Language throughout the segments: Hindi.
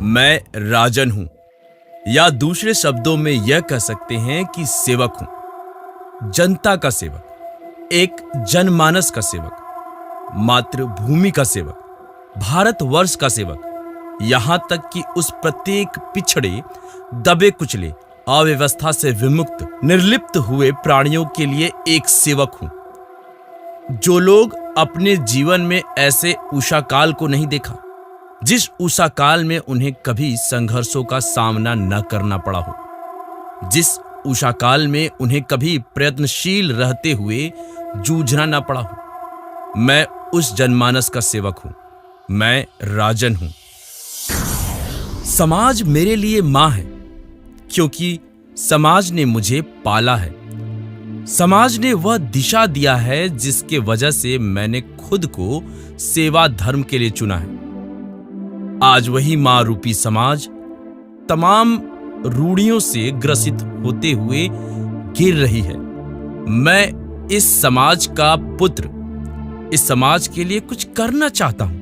मैं राजन हूं, या दूसरे शब्दों में यह कह सकते हैं कि सेवक हूं। जनता का सेवक, एक जनमानस का सेवक, मातृभूमि का सेवक, भारतवर्ष का सेवक, यहां तक कि उस प्रत्येक पिछड़े, दबे कुचले, अव्यवस्था से विमुक्त, निर्लिप्त हुए प्राणियों के लिए एक सेवक हूं। जो लोग अपने जीवन में ऐसे उषा काल को नहीं देखा, जिस उषा काल में उन्हें कभी संघर्षों का सामना न करना पड़ा हो, जिस उषा काल में उन्हें कभी प्रयत्नशील रहते हुए जूझना न पड़ा हो, मैं उस जनमानस का सेवक हूं। मैं राजन हूं। समाज मेरे लिए मां है, क्योंकि समाज ने मुझे पाला है। समाज ने वह दिशा दिया है जिसके वजह से मैंने खुद को सेवा धर्म के लिए चुना है। आज वही मां रूपी समाज तमाम रूढ़ियों से ग्रसित होते हुए गिर रही है। मैं इस समाज का पुत्र, इस समाज के लिए कुछ करना चाहता हूं।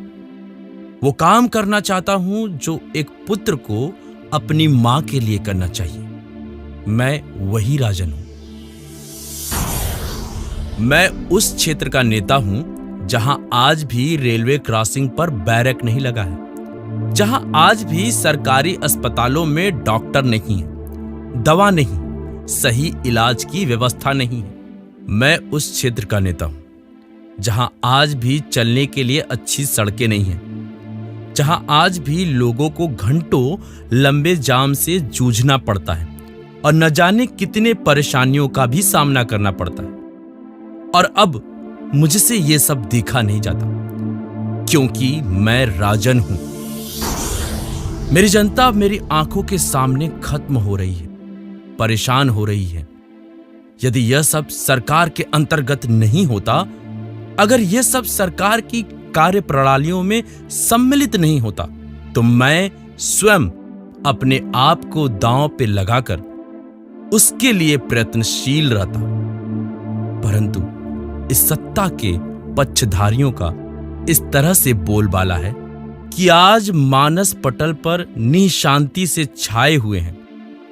वो काम करना चाहता हूं जो एक पुत्र को अपनी मां के लिए करना चाहिए। मैं वही राजन हूं। मैं उस क्षेत्र का नेता हूं जहां आज भी रेलवे क्रॉसिंग पर बैरक नहीं लगा है, जहां आज भी सरकारी अस्पतालों में डॉक्टर नहीं है, दवा नहीं, सही इलाज की व्यवस्था नहीं है। मैं उस क्षेत्र का नेता हूं जहां आज भी चलने के लिए अच्छी सड़कें नहीं हैं, जहां आज भी लोगों को घंटों लंबे जाम से जूझना पड़ता है और न जाने कितने परेशानियों का भी सामना करना पड़ता है। और अब मुझसे ये सब देखा नहीं जाता, क्योंकि मैं राजन हूं। मेरी जनता मेरी आंखों के सामने खत्म हो रही है, परेशान हो रही है। यदि यह सब सरकार के अंतर्गत नहीं होता, अगर यह सब सरकार की कार्य प्रणालियों में सम्मिलित नहीं होता, तो मैं स्वयं अपने आप को दांव पे लगाकर उसके लिए प्रयत्नशील रहता। परंतु इस सत्ता के पक्षधारियों का इस तरह से बोलबाला है कि आज मानस पटल पर निशांति से छाए हुए हैं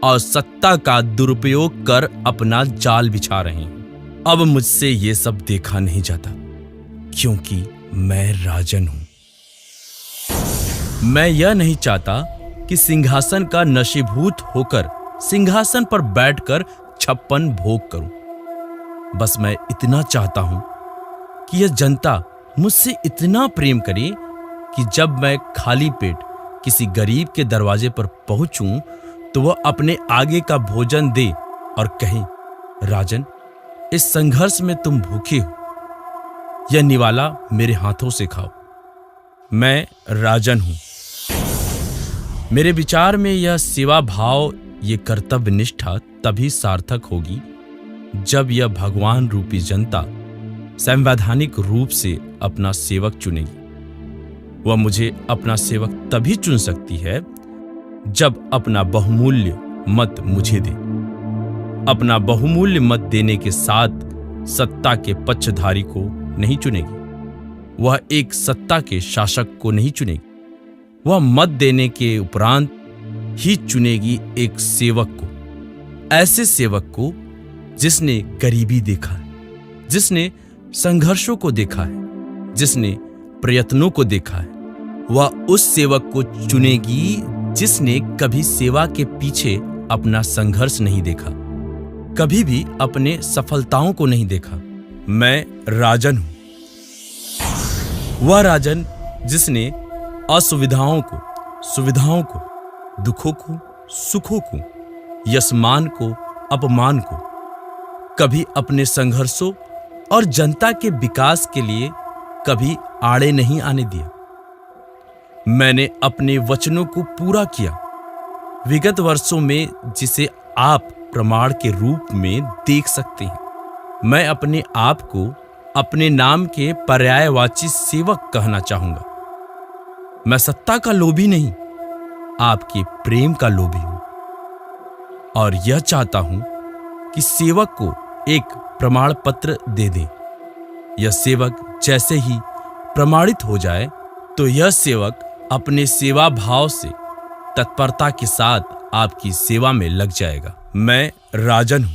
और सत्ता का दुरुपयोग कर अपना जाल बिछा रहे हैं। अब मुझसे ये सब देखा नहीं जाता, क्योंकि मैं राजन हूं। मैं यह नहीं चाहता कि सिंहासन का नशीभूत होकर सिंहासन पर बैठकर 56 भोग करूं। बस मैं इतना चाहता हूं कि यह जनता मुझसे इतना प्रेम करे कि जब मैं खाली पेट किसी गरीब के दरवाजे पर पहुंचूं तो वह अपने आगे का भोजन दे और कहे, राजन, इस संघर्ष में तुम भूखे हो, यह निवाला मेरे हाथों से खाओ। मैं राजन हूं। मेरे विचार में यह सेवा भाव, ये कर्तव्य निष्ठा तभी सार्थक होगी जब यह भगवान रूपी जनता संवैधानिक रूप से अपना सेवक चुनेगी। वह मुझे अपना सेवक तभी चुन सकती है जब अपना बहुमूल्य मत मुझे दे। अपना बहुमूल्य मत देने के साथ सत्ता के पक्षधारी को नहीं चुनेगी, वह एक सत्ता के शासक को नहीं चुनेगी। वह मत देने के उपरांत ही चुनेगी एक सेवक को, ऐसे सेवक को जिसने गरीबी देखा है, जिसने संघर्षों को देखा है, जिसने प्रयत्नों को देखा है। वह उस सेवक को चुनेगी जिसने कभी सेवा के पीछे अपना संघर्ष नहीं देखा, कभी भी अपने सफलताओं को नहीं देखा। मैं राजन हूं। वह राजन जिसने असुविधाओं को, सुविधाओं को, दुखों को, सुखों को, यशमान को, अपमान को कभी अपने संघर्षों और जनता के विकास के लिए कभी आड़े नहीं आने दिया। मैंने अपने वचनों को पूरा किया। विगत वर्षों में जिसे आप प्रमाण के रूप में देख सकते हैं, मैं अपने आप को अपने नाम के पर्यायवाची सेवक कहना चाहूंगा। मैं सत्ता का लोभी नहीं, आपके प्रेम का लोभी हूं और यह चाहता हूं कि सेवक को एक प्रमाण पत्र दे दें। यह सेवक जैसे ही प्रमाणित हो जाए तो यह सेवक अपने सेवा भाव से तत्परता के साथ आपकी सेवा में लग जाएगा। मैं राजन हूं,